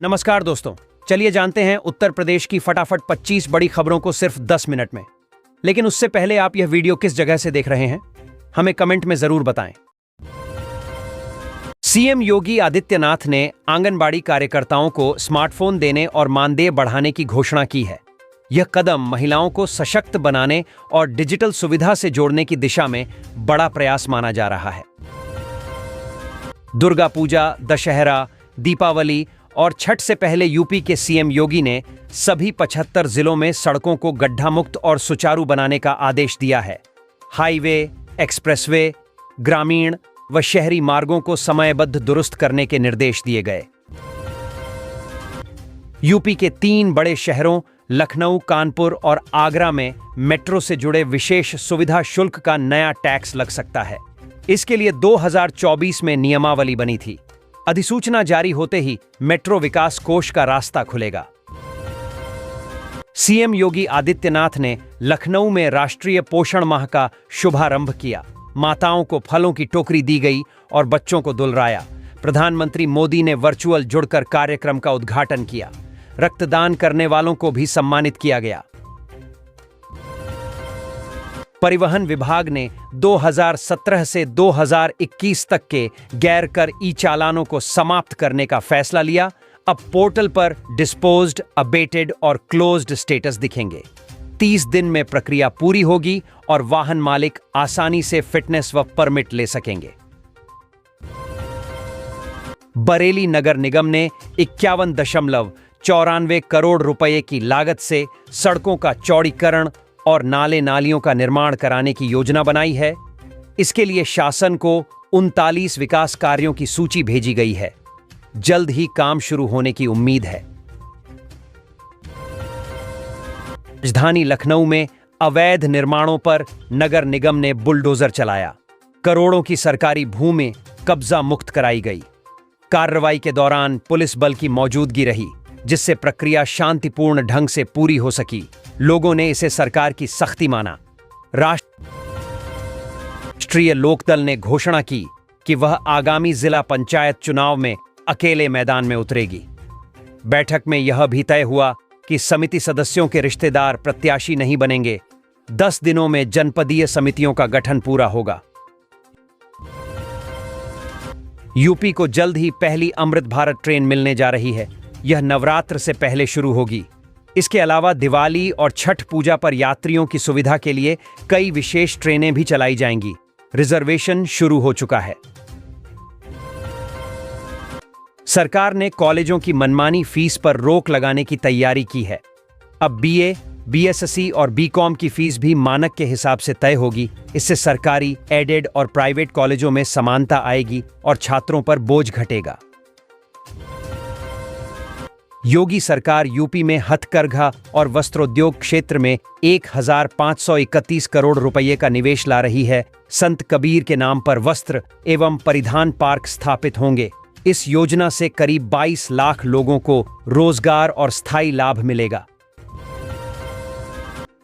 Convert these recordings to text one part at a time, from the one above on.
नमस्कार दोस्तों, चलिए जानते हैं उत्तर प्रदेश की फटाफट 25 बड़ी खबरों को सिर्फ 10 मिनट में। लेकिन उससे पहले आप यह वीडियो किस जगह से देख रहे हैं, हमें कमेंट में जरूर बताएं। सीएम योगी आदित्यनाथ ने आंगनबाड़ी कार्यकर्ताओं को स्मार्टफोन देने और मानदेय बढ़ाने की घोषणा की है। यह कदम महिलाओं को सशक्त बनाने और डिजिटल सुविधा से जोड़ने की दिशा में बड़ा प्रयास माना जा रहा है। दुर्गा पूजा, दशहरा, दीपावली और छठ से पहले यूपी के सीएम योगी ने सभी 75 जिलों में सड़कों को गड्ढा मुक्त और सुचारू बनाने का आदेश दिया है। हाईवे, एक्सप्रेसवे, ग्रामीण व शहरी मार्गों को समयबद्ध दुरुस्त करने के निर्देश दिए गए। यूपी के 3 बड़े शहरों लखनऊ, कानपुर और आगरा में मेट्रो से जुड़े विशेष सुविधा शुल्क का नया टैक्स लग सकता है। इसके लिए 2024 में नियमावली बनी थी। अधिसूचना जारी होते ही मेट्रो विकास कोष का रास्ता खुलेगा। सीएम योगी आदित्यनाथ ने लखनऊ में राष्ट्रीय पोषण माह का शुभारंभ किया। माताओं को फलों की टोकरी दी गई और बच्चों को दुलराया। प्रधानमंत्री मोदी ने वर्चुअल जुड़कर कार्यक्रम का उद्घाटन किया। रक्तदान करने वालों को भी सम्मानित किया गया। परिवहन विभाग ने 2017 से 2021 तक के गैर कर ई चालानों को समाप्त करने का फैसला लिया। अब पोर्टल पर डिस्पोज्ड, अबेटेड और क्लोज्ड स्टेटस दिखेंगे। 30 दिन में प्रक्रिया पूरी होगी और वाहन मालिक आसानी से फिटनेस व परमिट ले सकेंगे। बरेली नगर निगम ने 51.94 करोड़ रुपए की लागत से सड़कों का चौड़ीकरण और नाले नालियों का निर्माण कराने की योजना बनाई है। इसके लिए शासन को 39 विकास कार्यों की सूची भेजी गई है। जल्द ही काम शुरू होने की उम्मीद है। राजधानी लखनऊ में अवैध निर्माणों पर नगर निगम ने बुलडोजर चलाया। करोड़ों की सरकारी भूमि कब्जा मुक्त कराई गई। कार्रवाई के दौरान पुलिस बल की मौजूदगी रही, जिससे प्रक्रिया शांतिपूर्ण ढंग से पूरी हो सकी। लोगों ने इसे सरकार की सख्ती माना। राष्ट्रीय लोकदल ने घोषणा की कि वह आगामी जिला पंचायत चुनाव में अकेले मैदान में उतरेगी। बैठक में यह भी तय हुआ कि समिति सदस्यों के रिश्तेदार प्रत्याशी नहीं बनेंगे। 10 दिनों में जनपदीय समितियों का गठन पूरा होगा। यूपी को जल्द ही पहली अमृत भारत ट्रेन मिलने जा रही है। यह नवरात्र से पहले शुरू होगी। इसके अलावा दिवाली और छठ पूजा पर यात्रियों की सुविधा के लिए कई विशेष ट्रेनें भी चलाई जाएंगी। रिजर्वेशन शुरू हो चुका है। सरकार ने कॉलेजों की मनमानी फीस पर रोक लगाने की तैयारी की है। अब बीए, बीएससी और बीकॉम की फीस भी मानक के हिसाब से तय होगी। इससे सरकारी, एडेड और प्राइवेट कॉलेजों में समानता आएगी और छात्रों पर बोझ घटेगा। योगी सरकार यूपी में हथकरघा और वस्त्रोद्योग क्षेत्र में 1531 करोड़ रुपए का निवेश ला रही है। संत कबीर के नाम पर वस्त्र एवं परिधान पार्क स्थापित होंगे। इस योजना से करीब 22 लाख लोगों को रोजगार और स्थायी लाभ मिलेगा।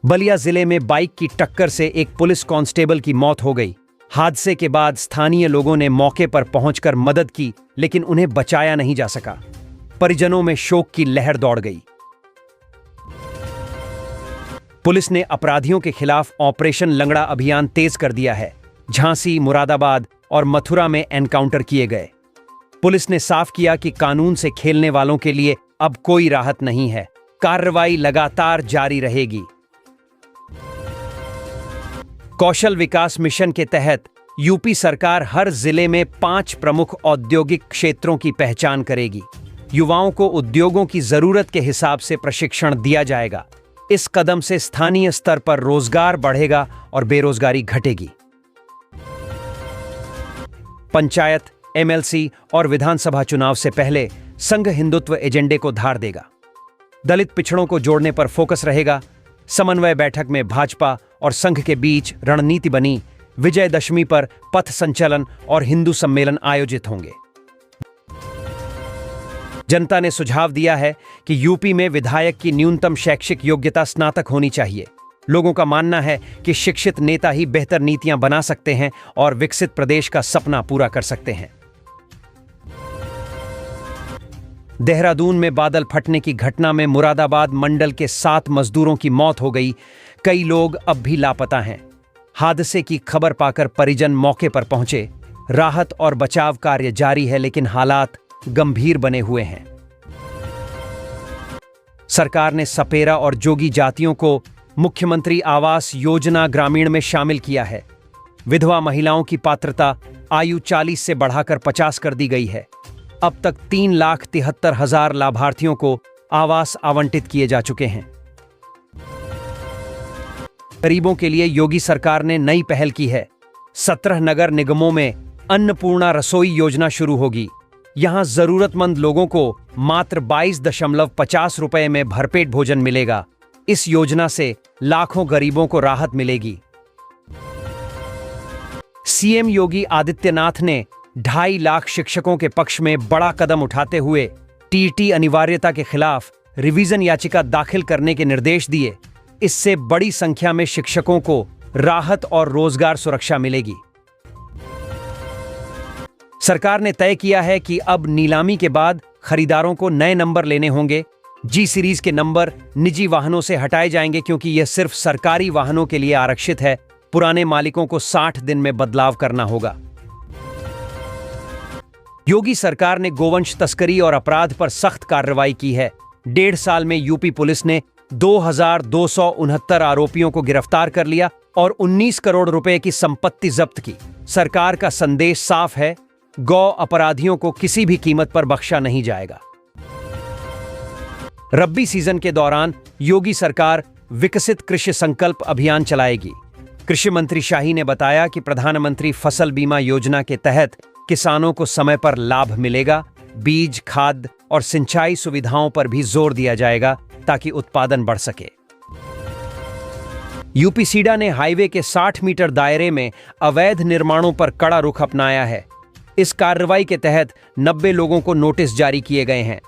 बलिया जिले में बाइक की टक्कर से एक पुलिस कांस्टेबल की मौत हो गई। हादसे के बाद स्थानीय लोगों ने मौके पर पहुंचकर मदद की, लेकिन उन्हें बचाया नहीं जा सका। परिजनों में शोक की लहर दौड़ गई। पुलिस ने अपराधियों के खिलाफ ऑपरेशन लंगड़ा अभियान तेज कर दिया है। झांसी, मुरादाबाद और मथुरा में एनकाउंटर किए गए। पुलिस ने साफ किया कि कानून से खेलने वालों के लिए अब कोई राहत नहीं है। कार्रवाई लगातार जारी रहेगी। कौशल विकास मिशन के तहत यूपी सरकार हर जिले में 5 प्रमुख औद्योगिक क्षेत्रों की पहचान करेगी। युवाओं को उद्योगों की जरूरत के हिसाब से प्रशिक्षण दिया जाएगा। इस कदम से स्थानीय स्तर पर रोजगार बढ़ेगा और बेरोजगारी घटेगी। पंचायत, एमएलसी और विधानसभा चुनाव से पहले संघ हिंदुत्व एजेंडे को धार देगा। दलित पिछड़ों को जोड़ने पर फोकस रहेगा। समन्वय बैठक में भाजपा और संघ के बीच रणनीति बनी। विजयदशमी पर पथ संचलन और हिंदू सम्मेलन आयोजित होंगे। जनता ने सुझाव दिया है कि यूपी में विधायक की न्यूनतम शैक्षिक योग्यता स्नातक होनी चाहिए। लोगों का मानना है कि शिक्षित नेता ही बेहतर नीतियां बना सकते हैं और विकसित प्रदेश का सपना पूरा कर सकते हैं। देहरादून में बादल फटने की घटना में मुरादाबाद मंडल के 7 मजदूरों की मौत हो गई। कई लोग अब भी लापता हैं। हादसे की खबर पाकर परिजन मौके पर पहुंचे। राहत और बचाव कार्य जारी है, लेकिन हालात गंभीर बने हुए हैं। सरकार ने सपेरा और जोगी जातियों को मुख्यमंत्री आवास योजना ग्रामीण में शामिल किया है। विधवा महिलाओं की पात्रता आयु 40 से बढ़ाकर 50 कर दी गई है। अब तक 3,73,000 लाभार्थियों को आवास आवंटित किए जा चुके हैं। गरीबों के लिए योगी सरकार ने नई पहल की है। 17 नगर निगमों में अन्नपूर्णा रसोई योजना शुरू होगी। यहां जरूरतमंद लोगों को मात्र 22.50 रुपए में भरपेट भोजन मिलेगा। इस योजना से लाखों गरीबों को राहत मिलेगी। सीएम योगी आदित्यनाथ ने 2.5 लाख शिक्षकों के पक्ष में बड़ा कदम उठाते हुए टीईटी अनिवार्यता के खिलाफ रिवीजन याचिका दाखिल करने के निर्देश दिए। इससे बड़ी संख्या में शिक्षकों को राहत और रोजगार सुरक्षा मिलेगी। सरकार ने तय किया है कि अब नीलामी के बाद खरीदारों को नए नंबर लेने होंगे। जी सीरीज के नंबर निजी वाहनों से हटाए जाएंगे, क्योंकि यह सिर्फ सरकारी वाहनों के लिए आरक्षित है। पुराने मालिकों को 60 दिन में बदलाव करना होगा। योगी सरकार ने गोवंश तस्करी और अपराध पर सख्त कार्रवाई की है। 1.5 साल में यूपी पुलिस ने 2,269 आरोपियों को गिरफ्तार कर लिया और 19 करोड़ रुपए की संपत्ति जब्त की। सरकार का संदेश साफ है, गौ अपराधियों को किसी भी कीमत पर बख्शा नहीं जाएगा। रब्बी सीजन के दौरान योगी सरकार विकसित कृषि संकल्प अभियान चलाएगी। कृषि मंत्री शाही ने बताया कि प्रधानमंत्री फसल बीमा योजना के तहत किसानों को समय पर लाभ मिलेगा। बीज, खाद और सिंचाई सुविधाओं पर भी जोर दिया जाएगा ताकि उत्पादन बढ़ सके। यूपीसीडा ने हाईवे के 60 मीटर दायरे में अवैध निर्माणों पर कड़ा रुख अपनाया है। इस कार्रवाई के तहत 90 लोगों को नोटिस जारी किए गए हैं।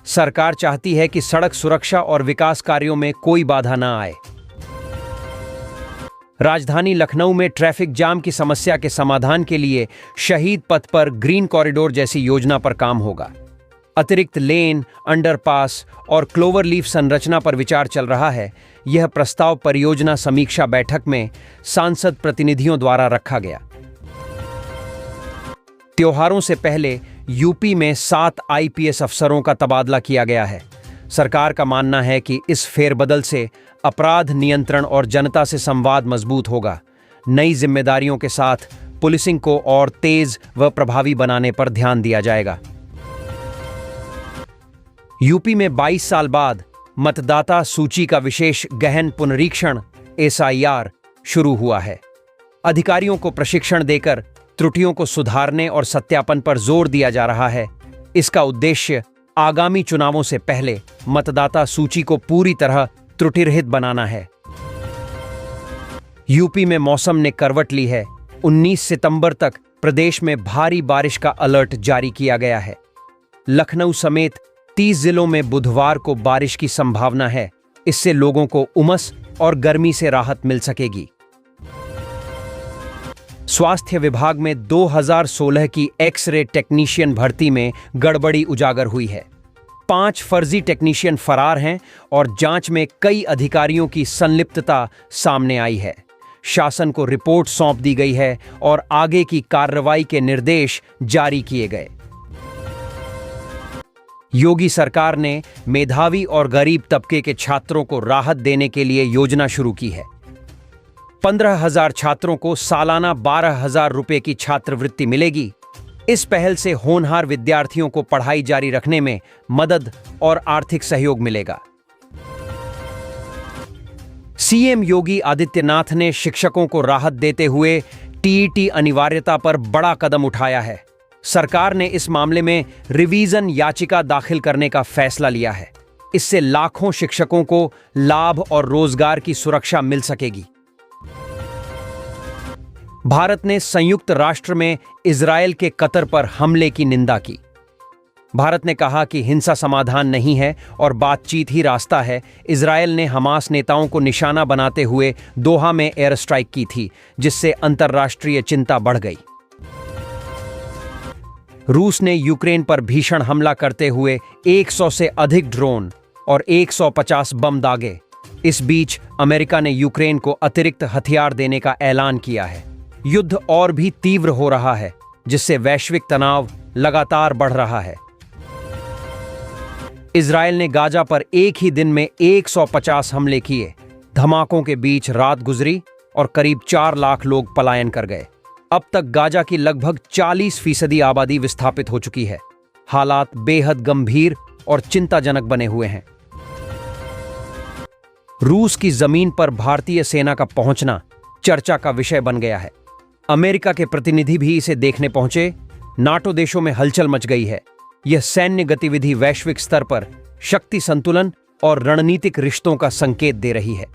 सरकार चाहती है कि सड़क सुरक्षा और विकास कार्यों में कोई बाधा न आए। राजधानी लखनऊ में ट्रैफिक जाम की समस्या के समाधान के लिए शहीद पथ पर ग्रीन कॉरिडोर जैसी योजना पर काम होगा। अतिरिक्त लेन, अंडरपास और क्लोवर लीफ संरचना पर विचार चल रहा है। यह प्रस्ताव परियोजना समीक्षा बैठक में सांसद प्रतिनिधियों द्वारा रखा गया। त्योहारों से पहले यूपी में 7 आईपीएस अफसरों का तबादला किया गया है। सरकार का मानना है कि इस फेरबदल से अपराध नियंत्रण और जनता से संवाद मजबूत होगा। नई जिम्मेदारियों के साथ पुलिसिंग को और तेज व प्रभावी बनाने पर ध्यान दिया जाएगा। यूपी में 22 साल बाद मतदाता सूची का विशेष गहन पुनरीक्षण एसआईआर शुरू हुआ है। अधिकारियों को प्रशिक्षण देकर त्रुटियों को सुधारने और सत्यापन पर जोर दिया जा रहा है। इसका उद्देश्य आगामी चुनावों से पहले मतदाता सूची को पूरी तरह त्रुटिरहित बनाना है। यूपी में मौसम ने करवट ली है। 19 सितंबर तक प्रदेश में भारी बारिश का अलर्ट जारी किया गया है। लखनऊ समेत 30 जिलों में बुधवार को बारिश की संभावना है। इससे लोगों को उमस और गर्मी से राहत मिल सकेगी। स्वास्थ्य विभाग में 2016 की एक्स-रे टेक्नीशियन भर्ती में गड़बड़ी उजागर हुई है। 5 फर्जी टेक्नीशियन फरार हैं और जांच में कई अधिकारियों की संलिप्तता सामने आई है। शासन को रिपोर्ट सौंप दी गई है और आगे की कार्रवाई के निर्देश जारी किए गए। योगी सरकार ने मेधावी और गरीब तबके के छात्रों को राहत देने के लिए योजना शुरू की है। 15,000 छात्रों को सालाना 12,000 रुपए की छात्रवृत्ति मिलेगी। इस पहल से होनहार विद्यार्थियों को पढ़ाई जारी रखने में मदद और आर्थिक सहयोग मिलेगा। सीएम योगी आदित्यनाथ ने शिक्षकों को राहत देते हुए टीईटी अनिवार्यता पर बड़ा कदम उठाया है। सरकार ने इस मामले में रिवीजन याचिका दाखिल करने का फैसला लिया है। इससे लाखों शिक्षकों को लाभ और रोजगार की सुरक्षा मिल सकेगी। भारत ने संयुक्त राष्ट्र में इजरायल के कतर पर हमले की निंदा की। भारत ने कहा कि हिंसा समाधान नहीं है और बातचीत ही रास्ता है। इजरायल ने हमास नेताओं को निशाना बनाते हुए दोहा में एयर स्ट्राइक की थी, जिससे अंतर्राष्ट्रीय चिंता बढ़ गई। रूस ने यूक्रेन पर भीषण हमला करते हुए 100 से अधिक ड्रोन और 150 बम दागे। इस बीच अमेरिका ने यूक्रेन को अतिरिक्त हथियार देने का ऐलान किया है। युद्ध और भी तीव्र हो रहा है, जिससे वैश्विक तनाव लगातार बढ़ रहा है। इजरायल ने गाजा पर एक ही दिन में 150 हमले किए। धमाकों के बीच रात गुजरी और करीब 4 लाख लोग पलायन कर गए। अब तक गाजा की लगभग 40% आबादी विस्थापित हो चुकी है। हालात बेहद गंभीर और चिंताजनक बने हुए हैं। रूस की जमीन पर भारतीय सेना का पहुंचना चर्चा का विषय बन गया है। अमेरिका के प्रतिनिधि भी इसे देखने पहुंचे। नाटो देशों में हलचल मच गई है। यह सैन्य गतिविधि वैश्विक स्तर पर शक्ति संतुलन और रणनीतिक रिश्तों का संकेत दे रही है।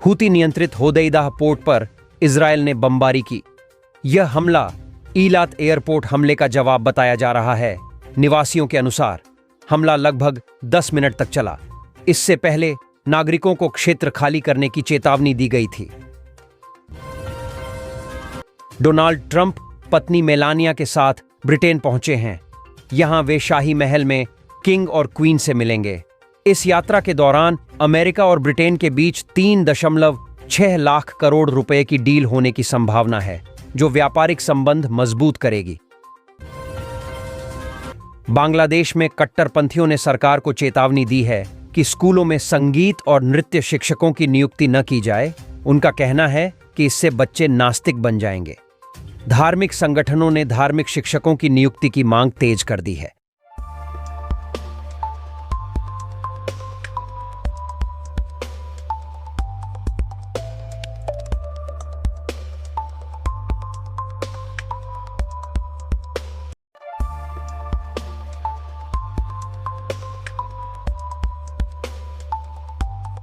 हूती नियंत्रित होदेइदा पोर्ट पर इजरायल ने बमबारी की। यह हमला ईलात एयरपोर्ट हमले का जवाब बताया जा रहा है। निवासियों के अनुसार हमला लगभग 10 मिनट तक चला। इससे पहले नागरिकों को क्षेत्र खाली करने की चेतावनी दी गई थी। डोनाल्ड ट्रंप पत्नी मेलानिया के साथ ब्रिटेन पहुंचे हैं। यहां वे शाही महल में किंग और क्वीन से मिलेंगे। इस यात्रा के दौरान अमेरिका और ब्रिटेन के बीच 3.6 लाख करोड़ रुपए की डील होने की संभावना है, जो व्यापारिक संबंध मजबूत करेगी। बांग्लादेश में कट्टरपंथियों ने सरकार को चेतावनी दी है कि स्कूलों में संगीत और नृत्य शिक्षकों की नियुक्ति न की जाए। उनका कहना है कि इससे बच्चे नास्तिक बन जाएंगे। धार्मिक संगठनों ने धार्मिक शिक्षकों की नियुक्ति की मांग तेज कर दी है।